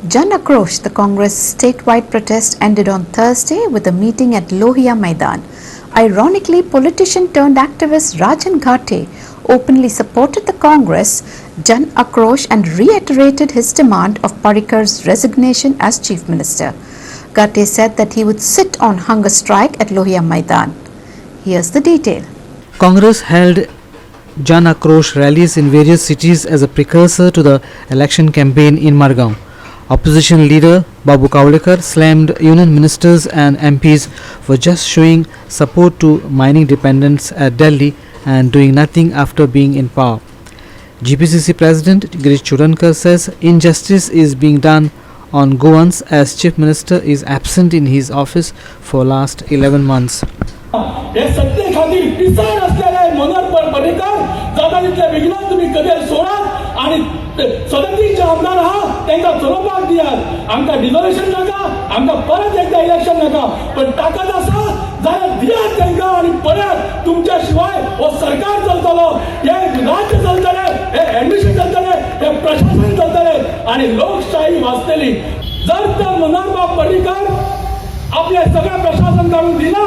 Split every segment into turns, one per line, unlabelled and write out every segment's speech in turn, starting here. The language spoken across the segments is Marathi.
Jan Akrosh, the Congress statewide protest ended on Thursday with a meeting at Lohia Maidan. Ironically, politician turned activist Rajan Ghate openly supported the Congress, Jan Akrosh, and reiterated his demand of Parikar's resignation as Chief Minister. Ghate said that he would sit on hunger strike at Lohia Maidan. Here's the detail.
Congress held Jan Akrosh rallies in various cities as a precursor to the election campaign in Margao. Opposition leader Babu Kavlekar slammed union ministers and MPs for just showing support to mining dependents at Delhi and doing nothing after being in power. GPCC President Girish Chodankar says injustice is being done on Goans as Chief Minister is absent in his office for last 11 months.
सदतीचे आमदार आहात त्यांना चलोपाक दियात आमकां डिझोल्युशन नाका आमकां परत एकदा इलेक्शन नाका पण ताकद आसा जाल्यार दियात तांकां आनी परत तुमच्या शिवाय हो सरकार चलतलो हे राज्य चलतले हे एडमिशन चलतले हे प्रशासन चलतले आनी लोकशाही वाचतली जर तर मनोहरबाब पर्रीकर आपले सगळे प्रशासन काढून दिना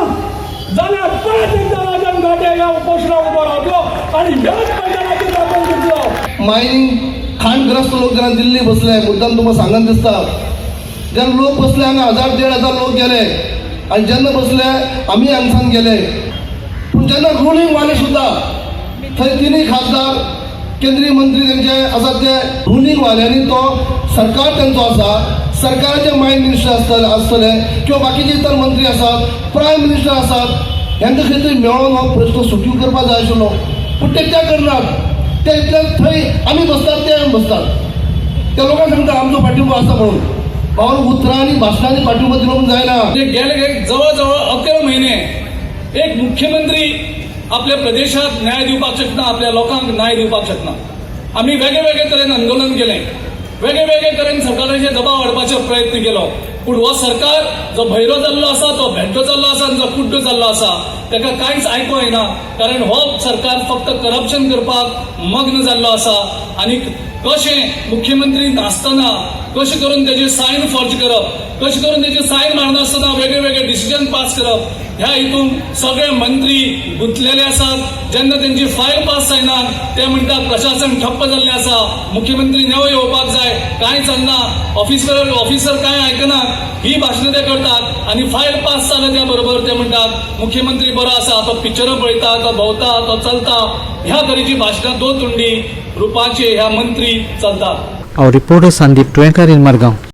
जाल्यार परत एकदा राजन घाटे ह्या उपोषणाक उबो रावतलो आनी ह्याच मैदानाचेर आपण दिसलो
मायनिंग खाणग्रस्त लोक जेन्ना दिल्ली बसले मुद्दाम तुमकां सांगन दिसता जेन्ना लोक बसले हांगा 1000-1500 लोक गेले आनी जेन्ना बसले आमी हांगसान गेले पूण जेन्ना रुलींग वाले सुद्दां थंय तिनूय खासदार केंद्रीय मंत्री तेंचे आसात ते रुलींग वाल्यांनी तो सरकार तेंचो आसा सरकाराचे मायन मिनिस्टर आसतले किंवा बाकीचे इतर मंत्री आसात प्रायम मिनिस्टर आसात हेंकां खंय तरी मेळोन हो प्रश्न सुट्यो करपाक जाय आशिल्लो पूण ते करनात ते इतले थंय आमी बसतात ते बसतात त्या लोकांक सांगता आमचो पाठिंबो आसा म्हणून हांव उतरांनी भाशणांनी पाठिंबो दिलो म्हणून जायना
गेले जवळ जवळ 11 महिने एक मुख्यमंत्री आपल्या प्रदेशात न्याय दिवपाक शकना आपल्या लोकांक न्याय दिवपाक शकना आमी वेगळे तरेन आंदोलन केलें वेगळे तरेन सरकाराचे दबाव हाडपाचो प्रयत्न केलो पूण हो सरकार जो भैरो जाल्लो आसा तो भेंटो जाल्लो आसा जो कुड्डो जाल्लो आसा ताका कांयच आयकूं येना कारण हो सरकार फक्त करप्शन करपाक मग्न जाल्लो आसा आनी कशें मुख्यमंत्री नासतना कशें करून तेजे सायन फॉर्ज करप कशें करून तेजे सायन मारनासतना वेगळे डिसिजन पास करप ह्या हितून सगळे मंत्री गुंतलेले आसात जेन्ना तेंची फायल पास जायना ते म्हणटात प्रशासन ठप्प जाल्लें आसा मुख्यमंत्री नवो येवपाक जाय कांय चलना ऑफिसर कांय आयकनात ही भाशणां ते करतात आनी फायल पास जाले त्या बरोबर ते म्हणटात मुख्यमंत्री बरो आसा तो पिक्चरां पळयता तो भोंवता तो चलता ह्या तरेची भाशणां दोतोंडी रुपाचे ह्या मंत्री चलतात.
Our reporter Sandeep Twankar in Margao.